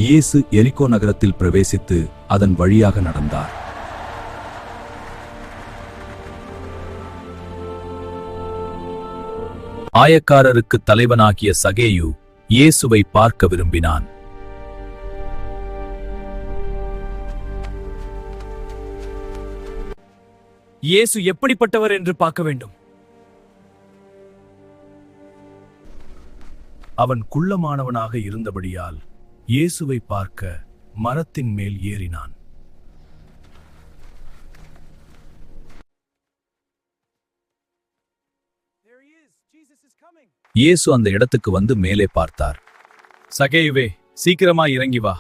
இயேசு எரிகோ நகரத்தில் பிரவேசித்து அதன் வழியாக நடந்தார். ஆயக்காரருக்கு தலைவனாகிய சகேயு இயேசுவை பார்க்க விரும்பினான். இயேசு எப்படிப்பட்டவர் என்று பார்க்க வேண்டும். அவன் குள்ளமானவனாக இருந்தபடியால் இயேசுவை பார்க்க மரத்தின் மேல் ஏறினான். இயேசு அந்த இடத்துக்கு வந்து மேலே பார்த்தார். சகேயுவே, சீக்கிரமா இறங்கி வா.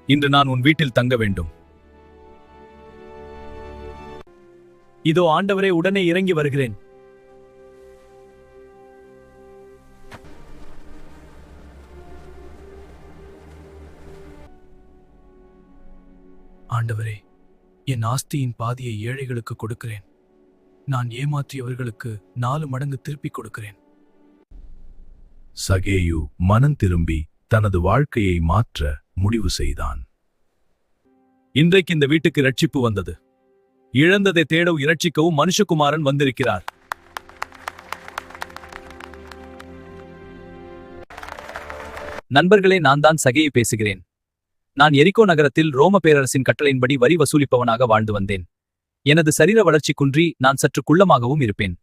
இன்று நான் உன் வீட்டில் தங்க வேண்டும். இதோ ஆண்டவரே, உடனே இறங்கி வருகிறேன். ஆண்டவரே, என் ஆஸ்தியின் பாதியை ஏழைகளுக்கு கொடுக்கிறேன். நான் ஏமாற்றியவர்களுக்கு 4 மடங்கு திருப்பிக் கொடுக்கிறேன். சகேயு மனம் திரும்பி தனது வாழ்க்கையை மாற்ற முடிவு செய்தான். இன்றைக்கு இந்த வீட்டுக்கு இரட்சிப்பு வந்தது. இழந்ததை தேடவும் இரட்சிக்கவும் மனுஷகுமாரன் வந்திருக்கிறார். நண்பர்களே, நான் தான் சகேயு பேசுகிறேன். நான் எரிகோ நகரத்தில் ரோம பேரரசின் கட்டளையின்படி வரி வசூலிப்பவனாக வாழ்ந்து வந்தேன். எனது சரீர வளர்ச்சி குன்றி நான் சற்று குள்ளமாகவும் இருப்பேன்.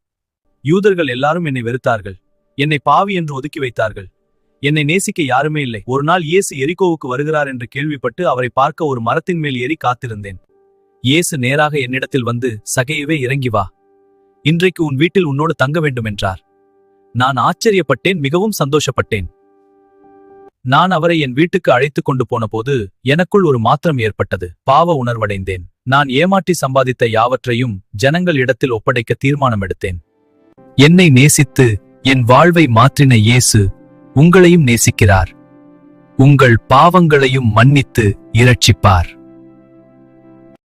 யூதர்கள் எல்லாரும் என்னை வெறுத்தார்கள். என்னை பாவி என்று ஒதுக்கி வைத்தார்கள். என்னை நேசிக்க யாருமே இல்லை. ஒரு நாள் இயேசு எரிகோவுக்கு வருகிறார் என்று கேள்விப்பட்டு அவரை பார்க்க ஒரு மரத்தின் மேல் ஏறி காத்திருந்தேன். இயேசு நேராக என்னிடத்தில் வந்து, சகேயுவே, இறங்கி வா. இன்றைக்கு உன் வீட்டில் உன்னோடு தங்க வேண்டும் என்றார். நான் ஆச்சரியப்பட்டேன், மிகவும் சந்தோஷப்பட்டேன். நான் அவரை என் வீட்டுக்கு அழைத்துக் கொண்டு போன போது எனக்குள் ஒரு மாற்றம் ஏற்பட்டது. பாவ உணர்வடைந்தேன். நான் ஏமாற்றி சம்பாதித்த யாவற்றையும் ஜனங்கள் இடத்தில் ஒப்படைக்க தீர்மானம் எடுத்தேன். என்னை நேசித்து என் வாழ்வை மாற்றின இயேசு உங்களையும் நேசிக்கிறார். உங்கள் பாவங்களையும் மன்னித்து இரட்சிப்பார்.